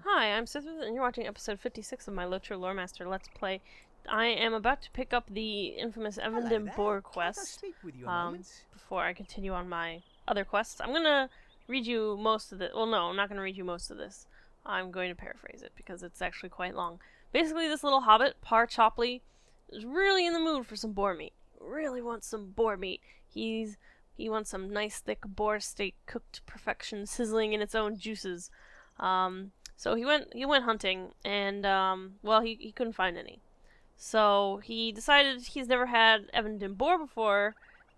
Hi, I'm Cithryth, and you're watching episode 56 of my LOTRO Loremaster Let's Play. I am about to pick up the infamous Evendim Boar quest before I continue on my other quests. I'm gonna read you most of it. Well, no, I'm not gonna read you most of this. I'm going to paraphrase it because it's actually quite long. Basically, this little hobbit, Par Chopley, is really in the mood for some boar meat. Really wants some boar meat. He wants some nice thick boar steak cooked to perfection, sizzling in its own juices. So he went hunting, and well, he couldn't find any. So he decided he's never had Evendim Boar before,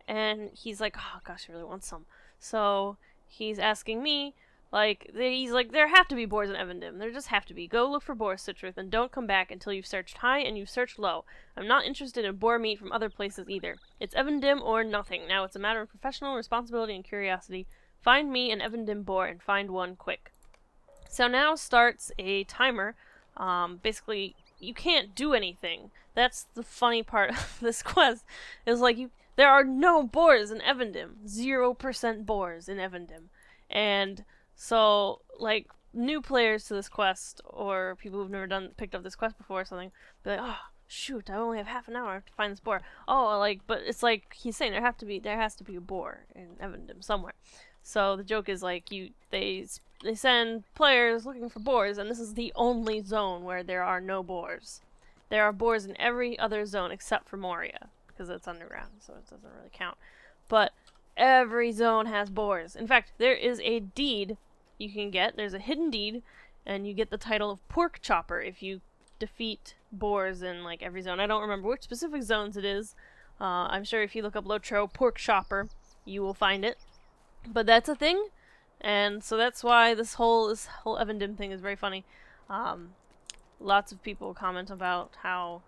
and he's like, oh gosh, I really want some. So he's asking me, he's like, there have to be boars in Evendim. There just have to be. Go look for boars, Cithryth, and don't come back until you've searched high and you've searched low. I'm not interested in boar meat from other places either. It's Evendim or nothing. Now it's a matter of professional responsibility and curiosity. Find me an Evendim Boar and find one quick. So now starts a timer. Basically, you can't do anything. That's the funny part of this quest. Is like there are no boars in Evendim. 0% boars in Evendim. And so, like, new players to this quest, or people who've never picked up this quest before or something, be like, oh, shoot, I only have half an hour to find this boar. Oh, but it's like he's saying there has to be a boar in Evendim somewhere. So the joke is like they send players looking for boars, and this is the only zone where there are no boars. There are boars in every other zone except for Moria, because it's underground, so it doesn't really count. But every zone has boars. In fact, there is a deed you can get. There's a hidden deed, and you get the title of Pork Chopper if you defeat boars in like every zone. I don't remember which specific zones it is. I'm sure if you look up LOTRO Pork Chopper, you will find it. But that's a thing, and so that's why this whole Evendim thing is very funny. Lots of people comment about how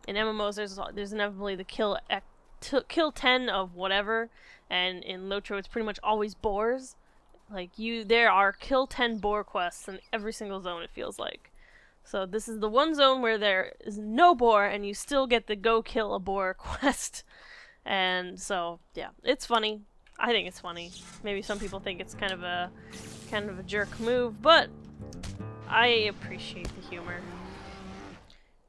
in MMOs there's inevitably the kill 10 of whatever, and in LOTRO it's pretty much always boars. There are kill 10 boar quests in every single zone, it feels like. So this is the one zone where there is no boar, and you still get the go kill a boar quest. And so yeah, it's funny. I think it's funny. Maybe some people think it's kind of a jerk move, but I appreciate the humor.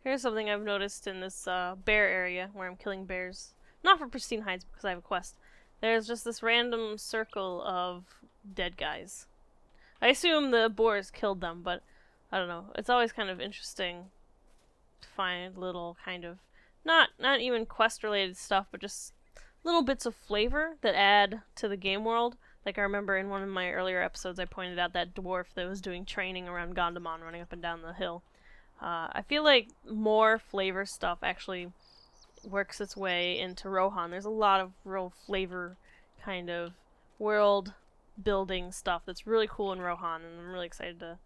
Here's something I've noticed in this bear area where I'm killing bears. Not for pristine hides because I have a quest. There's just this random circle of dead guys. I assume the boars killed them, but I don't know. It's always kind of interesting to find little kind of not even quest related stuff, but just little bits of flavor that add to the game world. Like I remember in one of my earlier episodes I pointed out that dwarf that was doing training around Gondamon running up and down the hill. I feel like more flavor stuff actually works its way into Rohan. There's a lot of real flavor kind of world building stuff that's really cool in Rohan, and I'm really excited to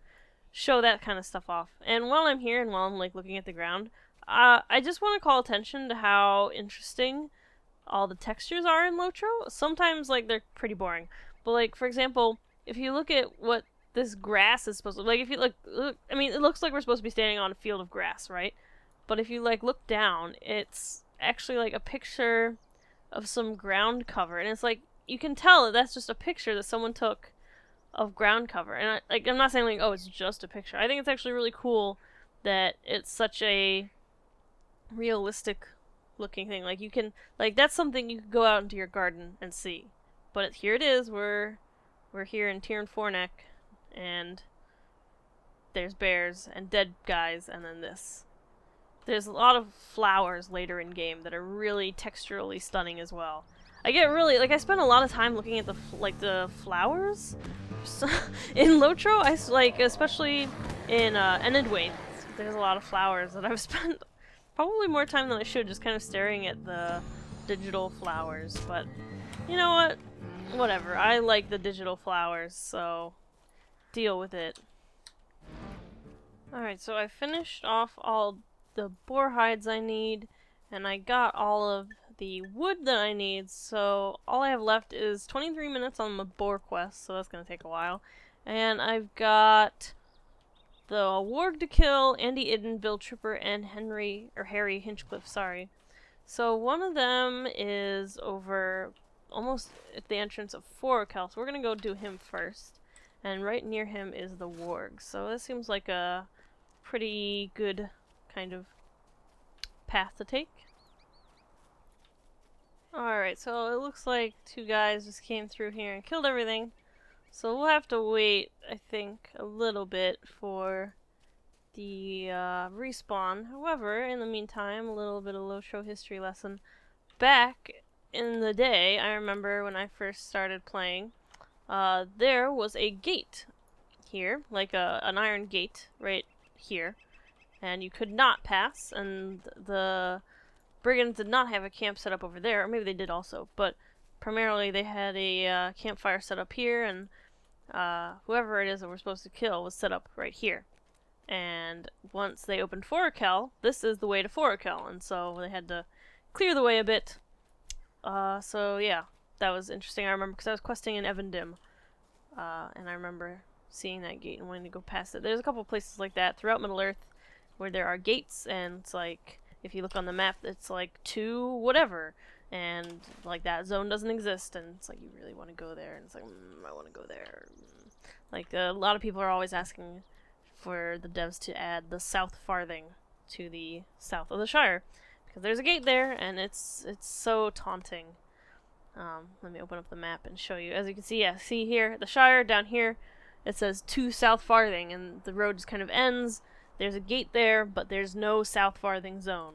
show that kind of stuff off. And while I'm here and while I'm like looking at the ground, I just want to call attention to how interesting all the textures are in LOTRO. Sometimes they're pretty boring, but for example, if you look at what this grass is supposed to if you look, I mean, it looks like we're supposed to be standing on a field of grass, right? But if you look down, it's actually a picture of some ground cover, and it's you can tell that that's just a picture that someone took of ground cover. And I'm not saying oh, it's just a picture. I think it's actually really cool that it's such a realistic looking thing. You can that's something you could go out into your garden and see. But here it is. We're here in Tir and Fornek, and there's bears and dead guys, and then this. There's a lot of flowers later in game that are really texturally stunning as well. I get really I spend a lot of time looking at the flowers in LOTRO. Especially in Enedwaith. There's a lot of flowers that I've spent probably more time than I should just kind of staring at the digital flowers, but you know what? Whatever. I like the digital flowers, so deal with it. Alright, so I finished off all the boar hides I need, and I got all of the wood that I need, so all I have left is 23 minutes on my boar quest, so that's going to take a while. And I've got the warg to kill, Andy Idden, Bill Trooper, and Harry Hinchcliffe, sorry. So one of them is over almost at the entrance of Forokel, so we're gonna go do him first. and right near him is the warg. So this seems like a pretty good kind of path to take. Alright, so it looks like two guys just came through here and killed everything. So we'll have to wait, I think, a little bit for the respawn. However, in the meantime, a little bit of LOTRO history lesson. Back in the day, I remember when I first started playing, there was a gate here, like an iron gate right here, and you could not pass, and the brigands did not have a camp set up over there, or maybe they did also, but primarily they had a campfire set up here, and whoever it is that we're supposed to kill was set up right here. And once they opened Forakel, this is the way to Forakel, and so they had to clear the way a bit. So yeah, that was interesting. I remember because I was questing in Evendim, and I remember seeing that gate and wanting to go past it. There's a couple places like that throughout Middle-earth where there are gates, and it's like, if you look on the map, it's like 2 whatever, and like that zone doesn't exist, and it's like you really want to go there, and it's like, I want to go there. Like a lot of people are always asking for the devs to add the south farthing to the south of the Shire, because there's a gate there, and it's so taunting. Let me open up the map and show you. As you can see, yeah, see here, the Shire, down here, it says to south farthing, and the road just kind of ends. There's a gate there, but there's no south farthing zone.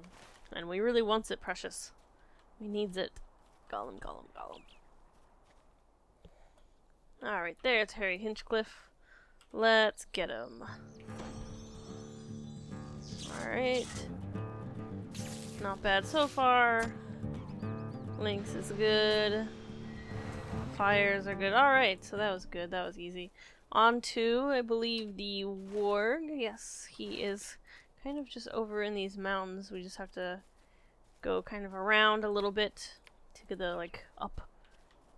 And we really wants it, precious. We needs it. Gollum, Gollum, Gollum. Alright, there's Harry Hinchcliffe. Let's get him. Alright. Not bad so far. Lynx is good. Fires are good. Alright, so that was good. That was easy. On to, I believe, the warg. Yes, he is kind of just over in these mountains. We just have to go kind of around a little bit to get the, like, up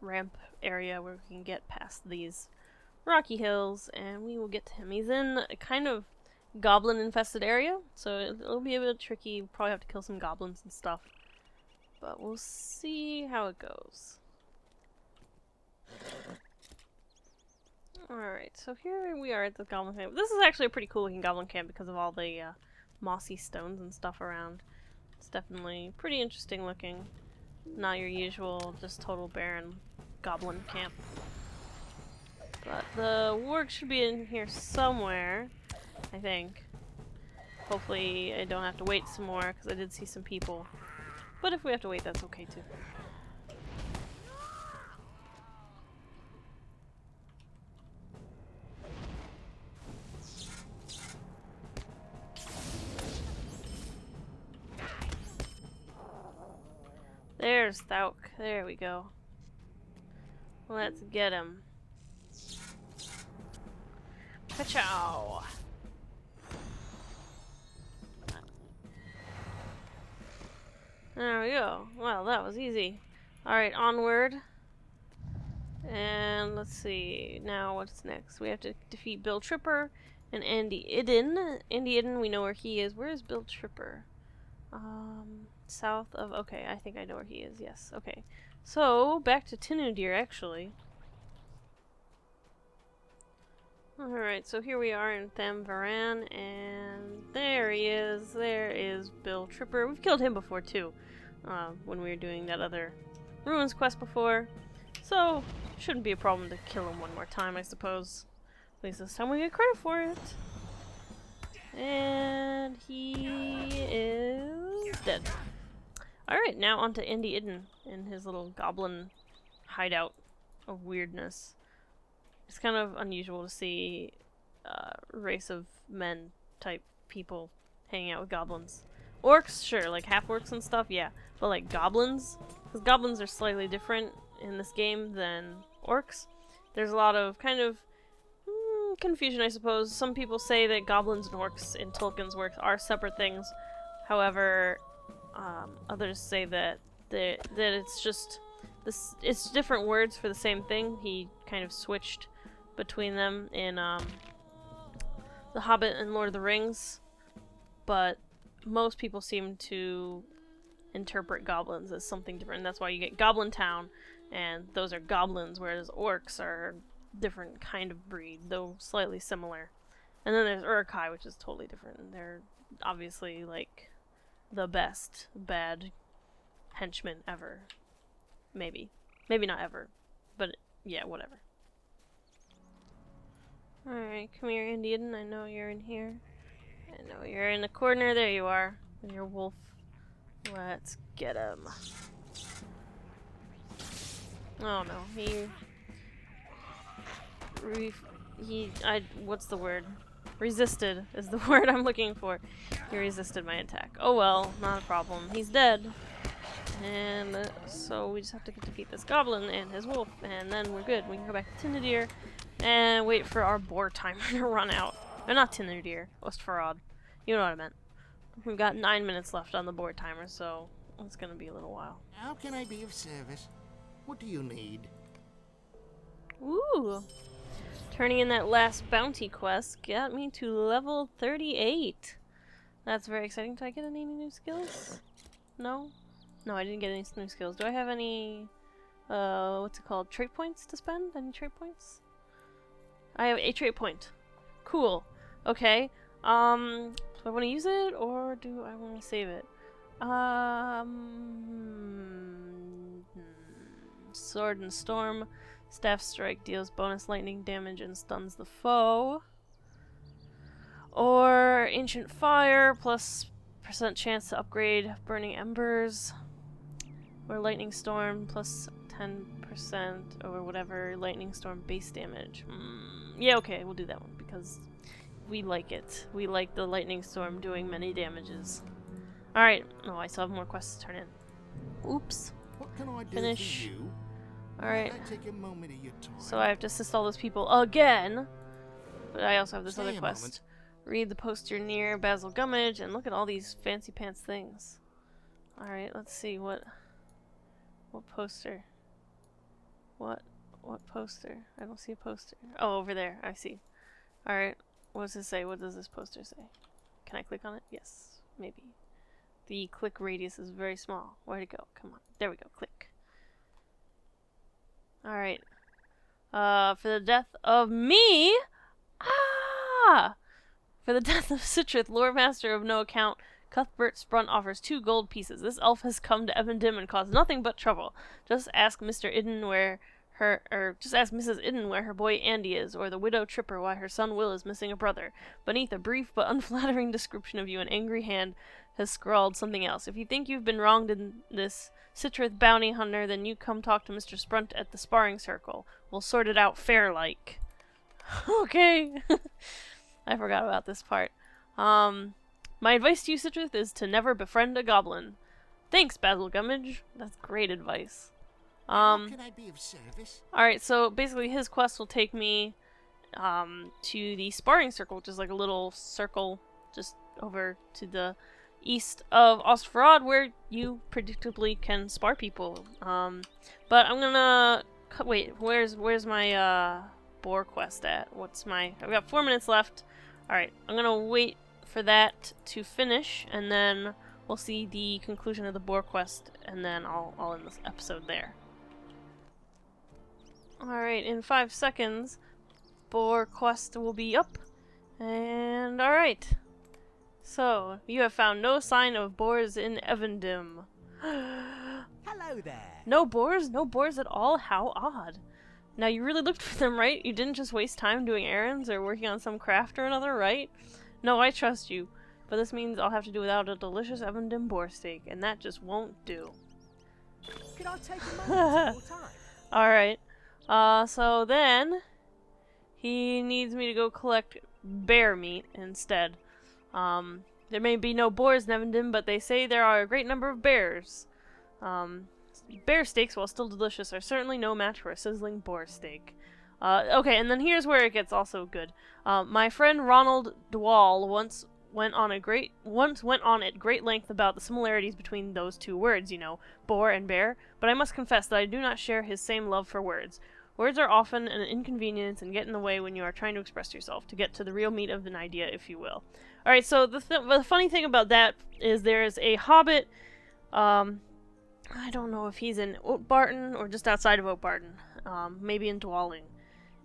ramp area where we can get past these rocky hills, and we will get to him. He's in a kind of goblin-infested area, so it'll be a bit tricky. We'll probably have to kill some goblins and stuff. But we'll see how it goes. Alright, so here we are at the Goblin Camp. This is actually a pretty cool looking Goblin Camp because of all the mossy stones and stuff around. It's definitely pretty interesting looking. Not your usual, just total barren Goblin Camp. But the warg should be in here somewhere, I think. Hopefully I don't have to wait some more because I did see some people. But if we have to wait, that's okay too. There's Thauk. There we go. Let's get him. Ka-chow! There we go. Well, that was easy. Alright, onward. And let's see. Now, what's next? We have to defeat Bill Tripper and Andy Idden. Andy Idden, we know where he is. Where is Bill Tripper? South of... Okay, I think I know where he is. Yes, okay. So, back to Tinudir, actually. Alright, so here we are in Thamvaran, and there he is. There is Bill Tripper. We've killed him before, too, when we were doing that other Ruins quest before. So, shouldn't be a problem to kill him one more time, I suppose. At least this time we get credit for it. And he is dead. Alright, now on to Andy Idden in his little goblin hideout of weirdness. It's kind of unusual to see race of men type people hanging out with goblins. Orcs, sure, like half-orcs and stuff, yeah. But like goblins, because goblins are slightly different in this game than orcs. There's a lot of kind of confusion, I suppose. Some people say that goblins and orcs in Tolkien's works are separate things. However, others say that it's just it's different words for the same thing. He kind of switched between them in The Hobbit and Lord of the Rings, but most people seem to interpret goblins as something different. That's why you get Goblin Town, and those are goblins, whereas orcs are different kind of breed, though slightly similar. And then there's Urukai, which is totally different. And they're obviously, like, the best bad henchmen ever. Maybe. Maybe not ever. But, yeah, whatever. Alright, come here, Indian. I know you're in here. I know you're in the corner. There you are. And your wolf. Let's get him. Oh no, what's the word? Resisted is the word I'm looking for. He resisted my attack. Oh well, not a problem. He's dead. And so we just have to defeat this goblin and his wolf, and then we're good. We can go back to Tyndadir and wait for our boar timer to run out. Or not Tyndadir, Ostfarad. You know what I meant. We've got 9 minutes left on the boar timer, so it's gonna be a little while. How can I be of service? What do you need? Ooh. Turning in that last bounty quest got me to level 38. That's very exciting. Did I get any new skills? No? No, I didn't get any new skills. Do I have any, what's it called? Trait points to spend? Any trait points? I have a trait point. Cool. Okay. Do I want to use it, or do I want to save it? Sword and Storm. Staff Strike deals bonus lightning damage and stuns the foe. Or Ancient Fire, plus % chance to upgrade Burning Embers. Or Lightning Storm, plus 10% or whatever Lightning Storm base damage. Yeah, okay, we'll do that one, because we like it. We like the Lightning Storm doing many damages. Alright, no, I still have more quests to turn in. Oops. What can I do Finish. for you? Alright. Take a moment of your time. So I have to assist all those people again. But I also have this Stay other a quest. moment. Read the poster near Basil Gummidge, and look at all these fancy pants things. Alright, let's see what poster. What poster? I don't see a poster. Oh, over there. I see. Alright. What does it say? What does this poster say? Can I click on it? Yes. Maybe. The click radius is very small. Where'd it go? Come on. There we go. Click. Alright. For the death of me! Ah! For the death of Cithryth, Lore Master of no account, Cuthbert Sprunt offers 2 gold pieces. This elf has come to Evendim and caused nothing but trouble. Just ask Mr. Idden just ask Mrs. Idden where her boy Andy is, or the widow Tripper why her son Will is missing a brother. Beneath a brief but unflattering description of you, an angry hand has scrawled something else. If you think you've been wronged in this Cithryth bounty hunter, then you come talk to Mr. Sprunt at the sparring circle. We'll sort it out fair-like. Okay. I forgot about this part. My advice to you, Cithryth, is to never befriend a goblin. Thanks, Basil Gummidge. That's great advice. How can I be of service? Alright, so basically his quest will take me to the sparring circle, which is like a little circle just over to the east of Ostfarad, where you predictably can spar people. But I'm gonna wait. Where's my boar quest at? I've got 4 minutes left. Alright, I'm gonna wait for that to finish, and then we'll see the conclusion of the boar quest, and then I'll end this episode there. Alright, in 5 seconds, boar quest will be up. And alright. So, you have found no sign of boars in Evendim. Hello there. No boars? No boars at all? How odd. Now, you really looked for them, right? You didn't just waste time doing errands or working on some craft or another, right? No, I trust you. But this means I'll have to do without a delicious Evendim boar steak, and that just won't do. Could I take a moment of your time? Alright. So then, he needs me to go collect bear meat instead. There may be no boars in Evendim, but they say there are a great number of bears. Bear steaks, while still delicious, are certainly no match for a sizzling boar steak. Okay, and then here's where it gets also good. My friend Ronald Dwall once went on at great length about the similarities between those two words, you know, boar and bear, but I must confess that I do not share his same love for words. Words are often an inconvenience and get in the way when you are trying to express yourself, to get to the real meat of an idea, if you will. Alright, so the funny thing about that is there's a hobbit, I don't know if he's in Oatbarton or just outside of Oatbarton, maybe in Dwalling.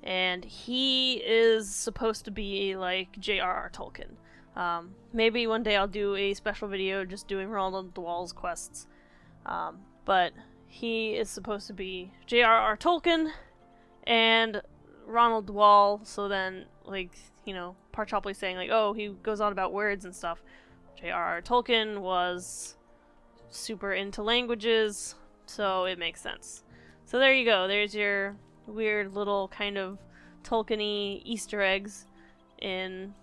and he is supposed to be like J.R.R. Tolkien. Maybe one day I'll do a special video just doing Ronald Dwall's quests. But he is supposed to be J.R.R. Tolkien and Ronald Dwall, so then, like, you know, Parchopley saying, like, oh, he goes on about words and stuff. J.R.R. Tolkien was super into languages, so it makes sense. So there you go, there's your weird little kind of Tolkien-y Easter eggs in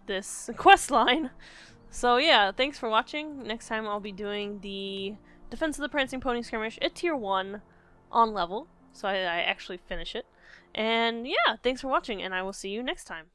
this quest line. So yeah, thanks for watching. Next time I'll be doing the Defense of the Prancing Pony Skirmish at Tier 1 on level, so I actually finish it. And yeah, thanks for watching, and I will see you next time.